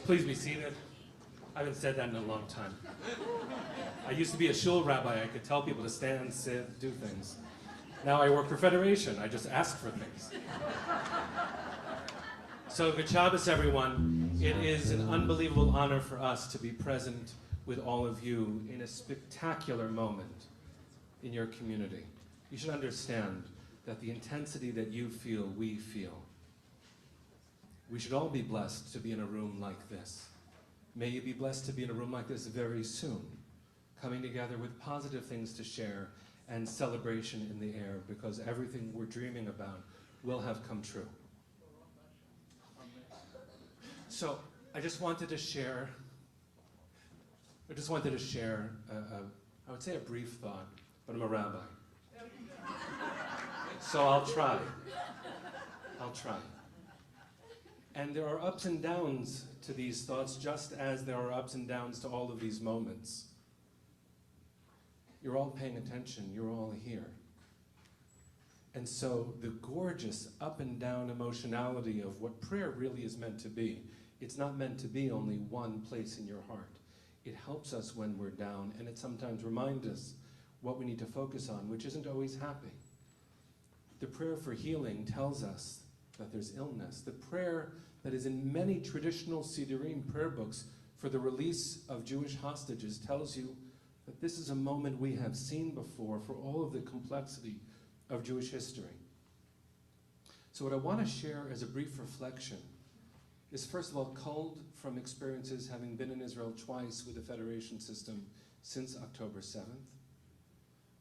Please be seated. I haven't said that in a long time. I used to be a shul rabbi. I could tell people to stand, sit, do things. Now I work for Federation. I just ask for things. So good Shabbos, everyone. It is an unbelievable honor for us to be present with all of you in a spectacular moment in your community. You should understand that the intensity that you feel, we feel. We should all be blessed to be in a room like this. May you be blessed to be in a room like this very soon, coming together with positive things to share and celebration in the air, because everything we're dreaming about will have come true. So I just wanted to share, I would say a brief thought, but I'm a rabbi. So I'll try. And there are ups and downs to these thoughts, just as there are ups and downs to all of these moments. You're all paying attention, you're all here. And so the gorgeous up and down emotionality of what prayer really is meant to be, it's not meant to be only one place in your heart. It helps us when we're down, and it sometimes reminds us what we need to focus on, which isn't always happy. The prayer for healing tells us that there's illness. The prayer that is in many traditional Siddurim prayer books for the release of Jewish hostages tells you that this is a moment we have seen before for all of the complexity of Jewish history. So what I want to share as a brief reflection is, first of all, culled from experiences having been in Israel twice with the Federation system since October 7th.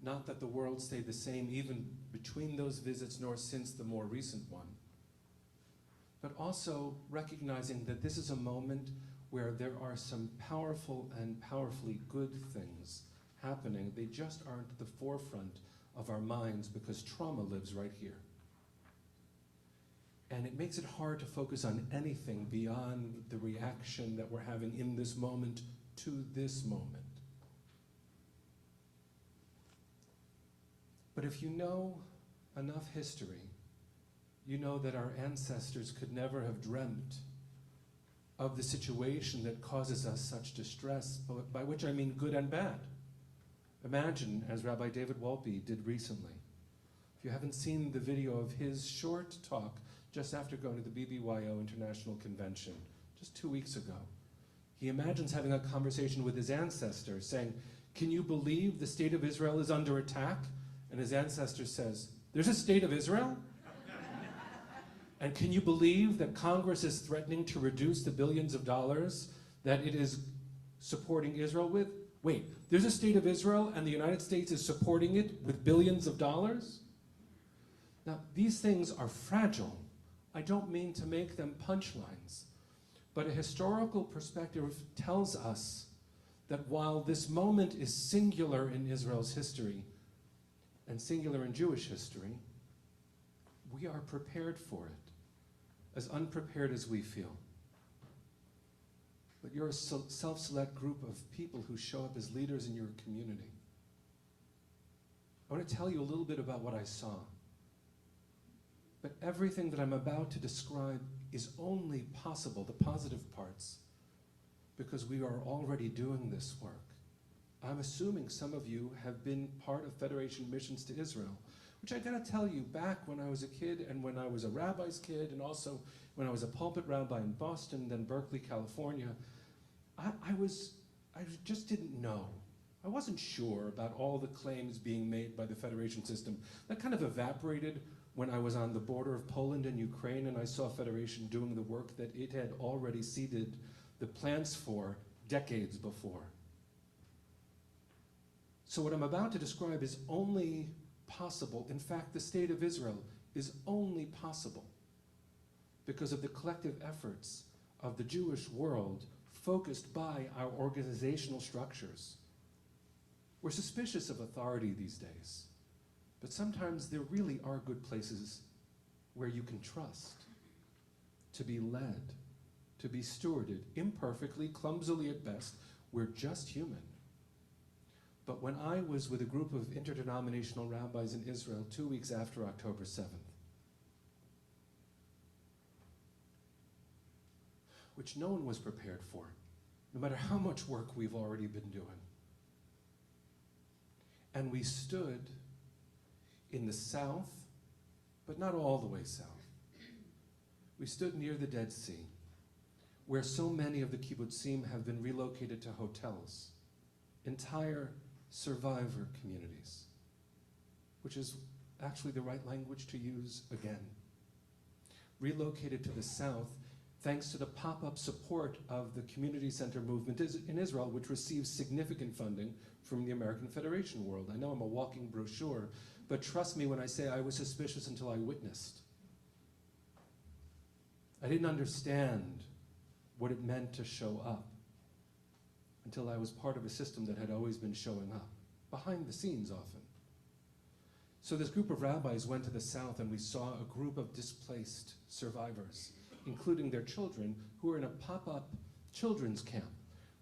Not that the world stayed the same even between those visits nor since the more recent one, but also recognizing that this is a moment where there are some powerful and powerfully good things happening. They just aren't at the forefront of our minds because trauma lives right here. And it makes it hard to focus on anything beyond the reaction that we're having in this moment to this moment. But if you know enough history, you know that our ancestors could never have dreamt of the situation that causes us such distress, by which I mean good and bad. Imagine, as Rabbi David Wolpe did recently. If you haven't seen the video of his short talk just after going to the BBYO International Convention, just 2 weeks ago, he imagines having a conversation with his ancestors saying, "Can you believe the state of Israel is under attack?" And his ancestor says, "There's a state of Israel? And can you believe that Congress is threatening to reduce the billions of dollars that it is supporting Israel with? Wait, there's a state of Israel and the United States is supporting it with billions of dollars?" Now, these things are fragile. I don't mean to make them punchlines, but a historical perspective tells us that while this moment is singular in Israel's history and singular in Jewish history, we are prepared for it, as unprepared as we feel. But you're a self-select group of people who show up as leaders in your community. I want to tell you a little bit about what I saw. But everything that I'm about to describe is only possible, the positive parts, because we are already doing this work. I'm assuming some of you have been part of Federation missions to Israel, which I gotta tell you, back when I was a kid and when I was a rabbi's kid and also when I was a pulpit rabbi in Boston, then Berkeley, California, I just didn't know. I wasn't sure about all the claims being made by the Federation system. That kind of evaporated when I was on the border of Poland and Ukraine and I saw Federation doing the work that it had already seeded the plans for decades before. So what I'm about to describe is only possible. In fact, the state of Israel is only possible because of the collective efforts of the Jewish world focused by our organizational structures. We're suspicious of authority these days, but sometimes there really are good places where you can trust, to be led, to be stewarded, imperfectly, clumsily at best. We're just human. But when I was with a group of interdenominational rabbis in Israel 2 weeks after October 7th, which no one was prepared for, no matter how much work we've already been doing. And we stood in the south, but not all the way south. We stood near the Dead Sea, where so many of the kibbutzim have been relocated to hotels, entire survivor communities, which is actually the right language to use again. Relocated to the south, thanks to the pop-up support of the community center movement in Israel, which receives significant funding from the American Federation world. I know I'm a walking brochure, but trust me when I say I was suspicious until I witnessed. I didn't understand what it meant to show up until I was part of a system that had always been showing up, behind the scenes often. So this group of rabbis went to the south, and we saw a group of displaced survivors, including their children, who were in a pop-up children's camp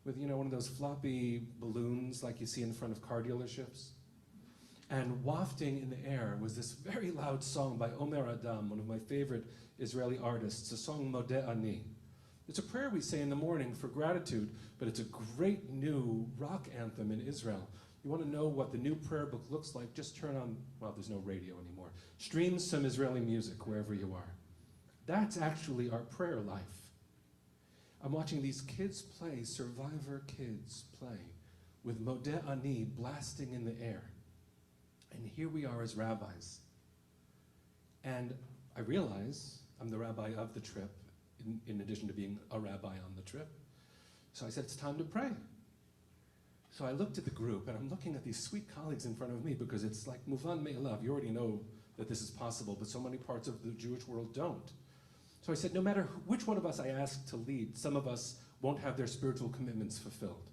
with, one of those floppy balloons like you see in front of car dealerships. And wafting in the air was this very loud song by Omer Adam, one of my favorite Israeli artists, a song Modeh Ani. It's a prayer we say in the morning for gratitude, but it's a great new rock anthem in Israel. You want to know what the new prayer book looks like, just turn on, well, there's no radio anymore. Stream some Israeli music wherever you are. That's actually our prayer life. I'm watching these kids play, survivor kids play, with Modeh Ani blasting in the air. And here we are as rabbis. And I realize I'm the rabbi of the trip, in addition to being a rabbi on the trip. So I said, it's time to pray. So I looked at the group, and I'm looking at these sweet colleagues in front of me, because it's like Muvan Me'elav. You already know that this is possible, but so many parts of the Jewish world don't. So I said, no matter which one of us I ask to lead, some of us won't have their spiritual commitments fulfilled.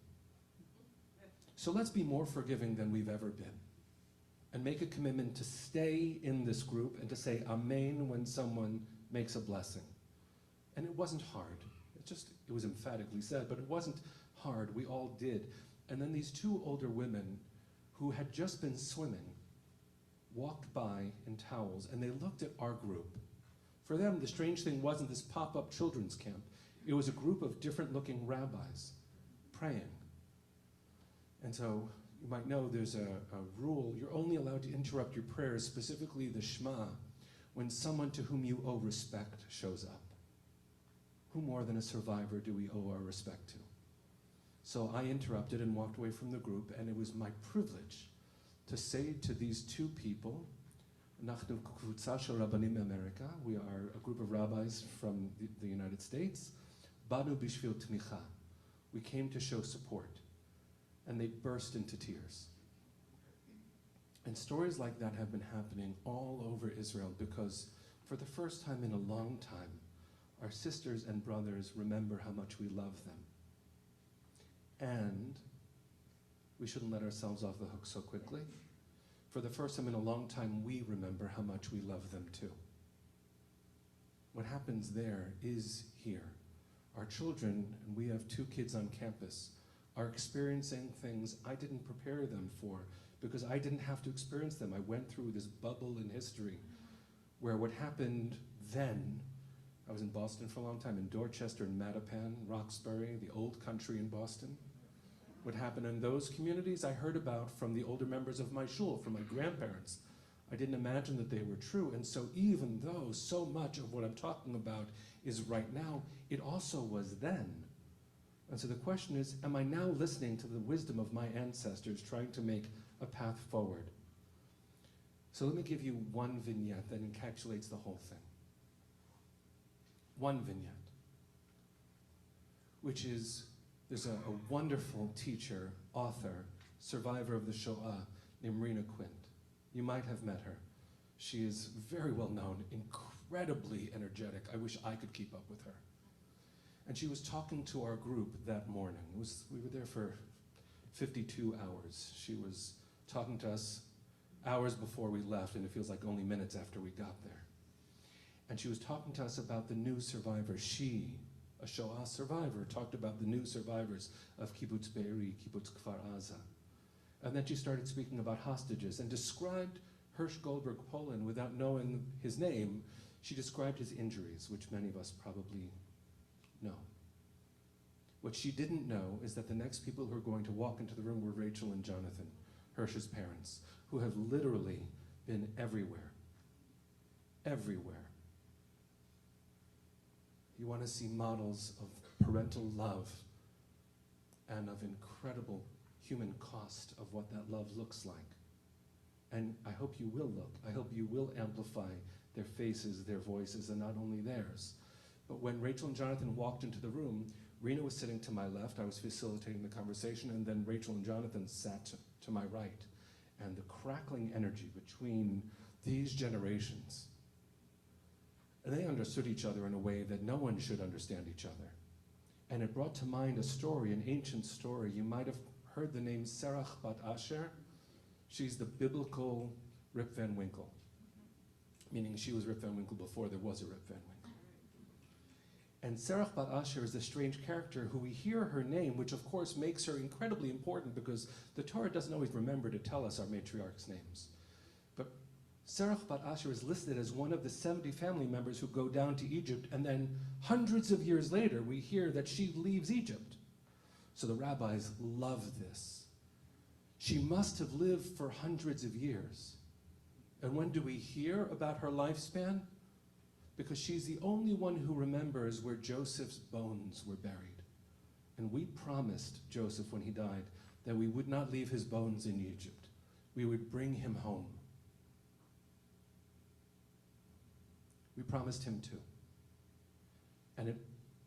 So let's be more forgiving than we've ever been, and make a commitment to stay in this group and to say Amen when someone makes a blessing. And it wasn't hard. It was emphatically said, but it wasn't hard. We all did. And then these two older women who had just been swimming walked by in towels, and they looked at our group. For them, the strange thing wasn't this pop-up children's camp. It was a group of different-looking rabbis praying. And so you might know there's a rule. You're only allowed to interrupt your prayers, specifically the Shema, when someone to whom you owe respect shows up. Who more than a survivor do we owe our respect to? So I interrupted and walked away from the group, and it was my privilege to say to these two people, Nachnu Kuvutza Shel Rabbanim America, we are a group of rabbis from the United States, Banu Bishvil Tmicha, we came to show support. And they burst into tears. And stories like that have been happening all over Israel, because for the first time in a long time, our sisters and brothers remember how much we love them. And we shouldn't let ourselves off the hook so quickly. For the first time in a long time, we remember how much we love them too. What happens there is here. Our children, and we have 2 kids on campus, are experiencing things I didn't prepare them for, because I didn't have to experience them. I went through this bubble in history where what happened then, I was in Boston for a long time, in Dorchester and Mattapan, Roxbury, the old country in Boston. What happened in those communities I heard about from the older members of my shul, from my grandparents. I didn't imagine that they were true. And so even though so much of what I'm talking about is right now, it also was then. And so the question is, am I now listening to the wisdom of my ancestors trying to make a path forward? So let me give you one vignette that encapsulates the whole thing. One vignette, which is, there's a wonderful teacher, author, survivor of the Shoah, named Rena Quint. You might have met her. She is very well known, incredibly energetic. I wish I could keep up with her. And she was talking to our group that morning. We were there for 52 hours. She was talking to us hours before we left, and it feels like only minutes after we got there. And she was talking to us about the new survivors. She, a Shoah survivor, talked about the new survivors of Kibbutz Be'eri, Kibbutz Kfar Aza. And then she started speaking about hostages and described Hirsch Goldberg Poland without knowing his name. She described his injuries, which many of us probably know. What she didn't know is that the next people who are going to walk into the room were Rachel and Jonathan, Hirsch's parents, who have literally been everywhere. Everywhere. You want to see models of parental love and of incredible human cost of what that love looks like. And I hope you will look. I hope you will amplify their faces, their voices, and not only theirs. But when Rachel and Jonathan walked into the room, Rena was sitting to my left, I was facilitating the conversation, and then Rachel and Jonathan sat to my right. And the crackling energy between these generations, and they understood each other in a way that no one should understand each other. And it brought to mind a story, an ancient story. You might have heard the name Serach Bat Asher. She's the biblical Rip Van Winkle, meaning she was Rip Van Winkle before there was a Rip Van Winkle. And Serach Bat Asher is a strange character who we hear her name, which of course makes her incredibly important because the Torah doesn't always remember to tell us our matriarchs' names. But Serach Bat Asher is listed as one of the 70 family members who go down to Egypt, and then hundreds of years later we hear that she leaves Egypt. So the rabbis love this. She must have lived for hundreds of years. And when do we hear about her lifespan? Because she's the only one who remembers where Joseph's bones were buried. And we promised Joseph when he died that we would not leave his bones in Egypt. We would bring him home. We promised him to. And it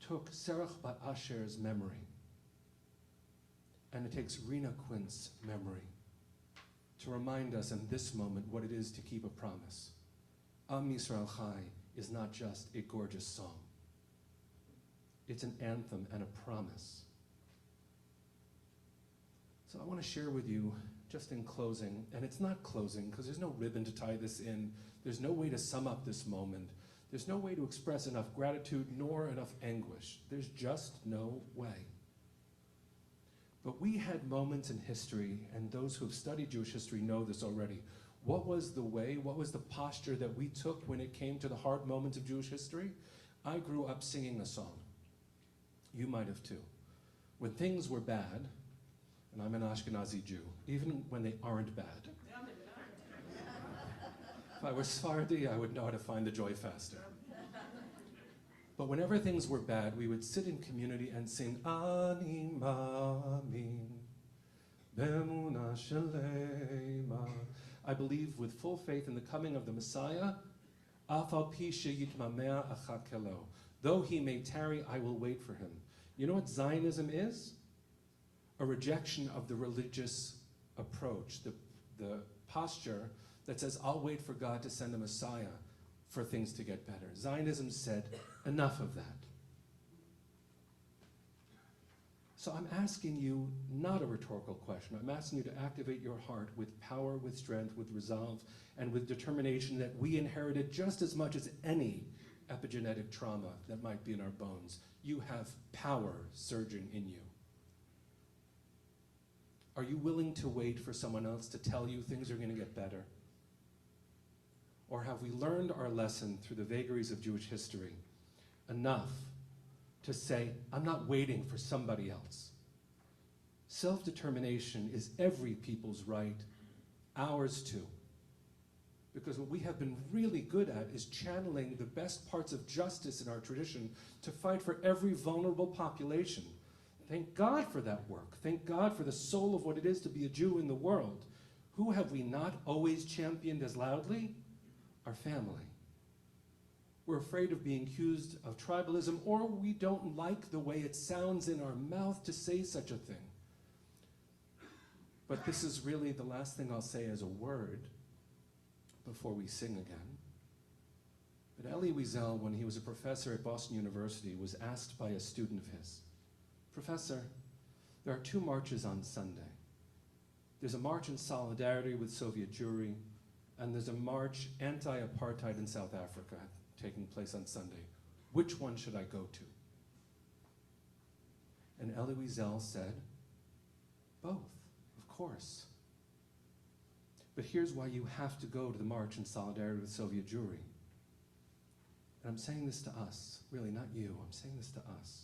took Serach Bat Asher's memory, and it takes Rena Quint's memory to remind us in this moment what it is to keep a promise. Am Yisrael Chai is not just a gorgeous song. It's an anthem and a promise. So I want to share with you, just in closing, and it's not closing because there's no ribbon to tie this in. There's no way to sum up this moment. There's no way to express enough gratitude nor enough anguish. There's just no way. But we had moments in history, and those who have studied Jewish history know this already. What was the way, what was the posture that we took when it came to the hard moments of Jewish history? I grew up singing a song. You might have too. When things were bad, and I'm an Ashkenazi Jew, even when they aren't bad. If I were Sephardi, I would know how to find the joy faster. But whenever things were bad, we would sit in community and sing, Ani Ma'amin, B'emunah Shelema. I believe with full faith in the coming of the Messiah, Af al pi sheyitmameh achakelo. Though he may tarry, I will wait for him. You know what Zionism is? A rejection of the religious approach, the posture that says, I'll wait for God to send a Messiah for things to get better. Zionism said, enough of that. So I'm asking you not a rhetorical question. I'm asking you to activate your heart with power, with strength, with resolve, and with determination that we inherited just as much as any epigenetic trauma that might be in our bones. You have power surging in you. Are you willing to wait for someone else to tell you things are going to get better? Or have we learned our lesson through the vagaries of Jewish history enough to say, I'm not waiting for somebody else? Self-determination is every people's right, ours too. Because what we have been really good at is channeling the best parts of justice in our tradition to fight for every vulnerable population. Thank God for that work. Thank God for the soul of what it is to be a Jew in the world. Who have we not always championed as loudly? Our family. We're afraid of being accused of tribalism, or we don't like the way it sounds in our mouth to say such a thing. But this is really the last thing I'll say as a word before we sing again. But Elie Wiesel, when he was a professor at Boston University, was asked by a student of his, Professor, there are 2 marches on Sunday. There's a march in solidarity with Soviet Jewry, and there's a march anti-apartheid in South Africa taking place on Sunday. Which one should I go to? And Elie Wiesel said, both, of course. But here's why you have to go to the march in solidarity with Soviet Jewry. And I'm saying this to us, really not you, I'm saying this to us.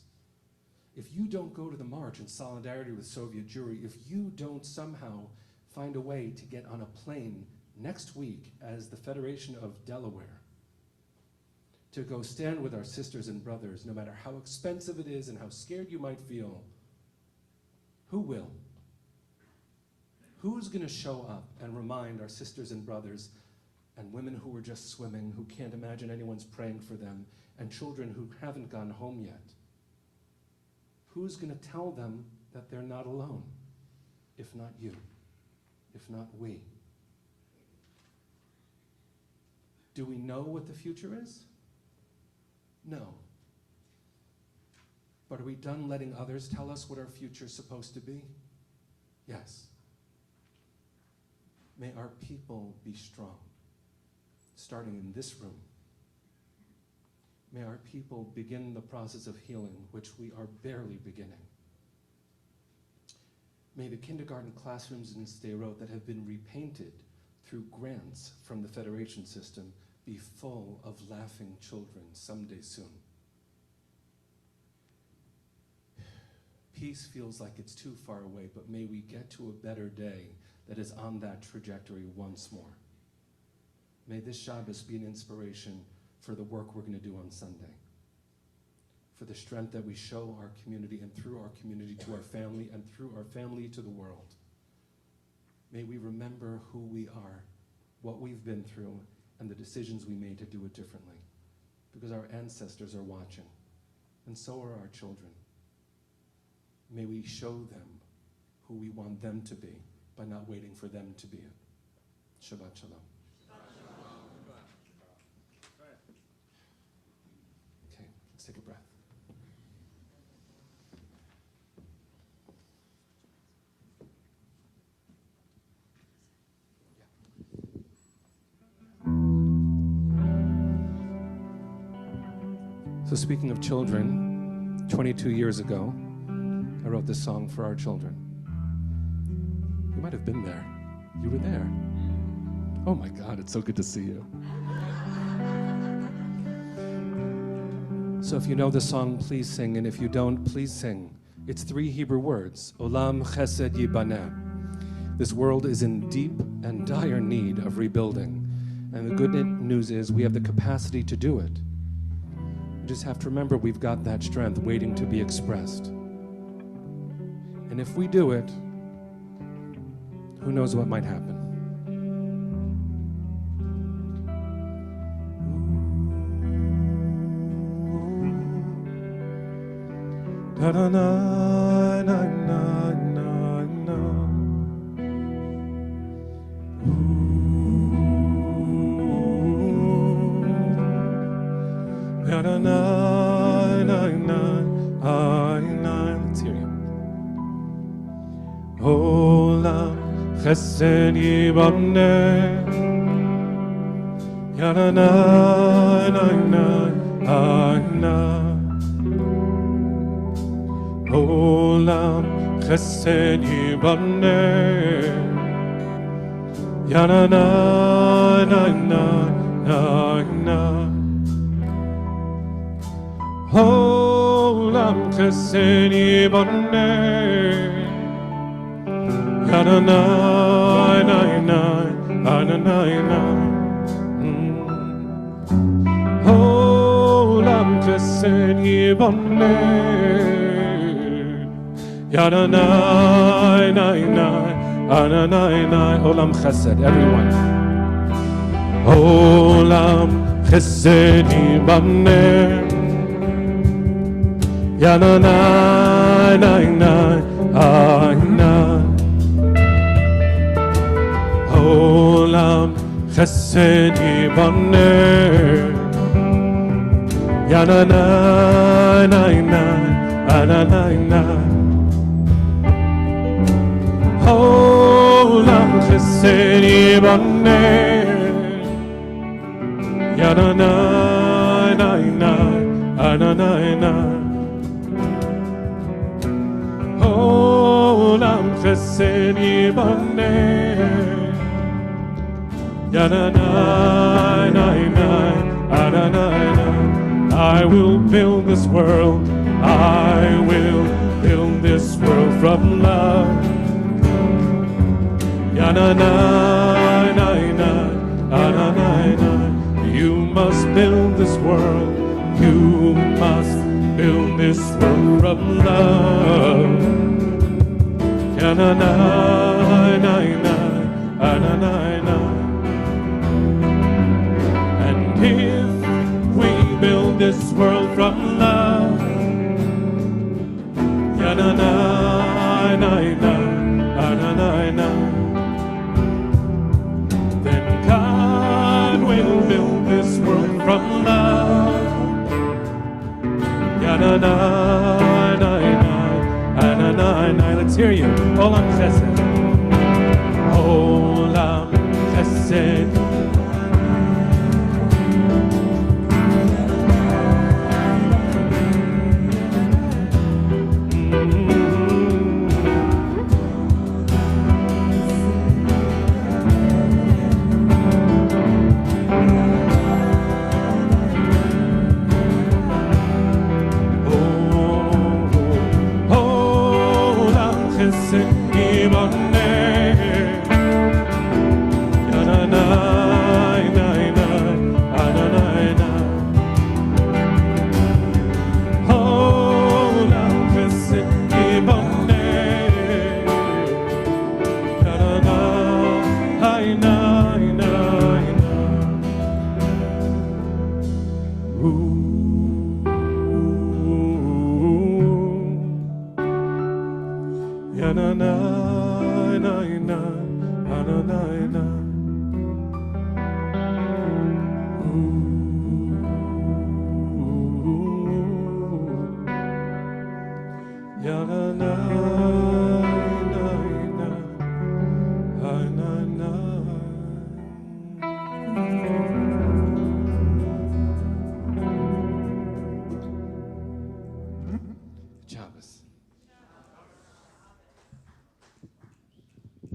if you don't go to the march in solidarity with Soviet Jewry, if you don't somehow find a way to get on a plane next week as the Federation of Delaware to go stand with our sisters and brothers, no matter how expensive it is and how scared you might feel, who will? Who's going to show up and remind our sisters and brothers and women who are just swimming, who can't imagine anyone's praying for them, and children who haven't gone home yet? Who's going to tell them that they're not alone, if not you, if not we? Do we know what the future is? No. But are we done letting others tell us what our future is supposed to be? Yes. May our people be strong, starting in this room. May our people begin the process of healing, which we are barely beginning. May the kindergarten classrooms in Sderot that have been repainted through grants from the Federation system be full of laughing children someday soon. Peace feels like it's too far away, but may we get to a better day that is on that trajectory once more. May this Shabbos be an inspiration for the work we're going to do on Sunday, for the strength that we show our community and through our community to our family and through our family to the world. May we remember who we are, what we've been through, and the decisions we made to do it differently, because our ancestors are watching, and so are our children. May we show them who we want them to be by not waiting for them to be it. Shabbat Shalom. Okay, let's take a breath. So speaking of children, 22 years ago, I wrote this song for our children. You might have been there. You were there. Oh my God, it's so good to see you. So if you know the song, please sing, and if you don't, please sing. It's 3 Hebrew words, Olam Chesed Yibaneh. This world is in deep and dire need of rebuilding, and the good news is we have the capacity to do it. We just have to remember we've got that strength waiting to be expressed. And if we do it, who knows what might happen? Da da na na na na na. Da da na na na na. Let's hear you. Olam Chesed Yibaneh, Ya na na na na na. Olam Chesed Yibaneh, Ya na na na na. Olam Chesed Yibaneh, Ya na na na na. Olam Chesed Yibaneh, Ya na na na. Olam Chesed, everyone. Olam Chesed Yibaneh, Ya na na na. Olam Chesed Yibaneh, Ya na na na. Olam Chesed Yibaneh, Ya na na. Olam Chesed Yibaneh, Ya na na. I will build this world I will build this world from love. You must build this world. You must build this world from love. And if we build this world from love, then God will build this world from love. Let's hear you. Olam Chesed. Olam Chesed. Na na na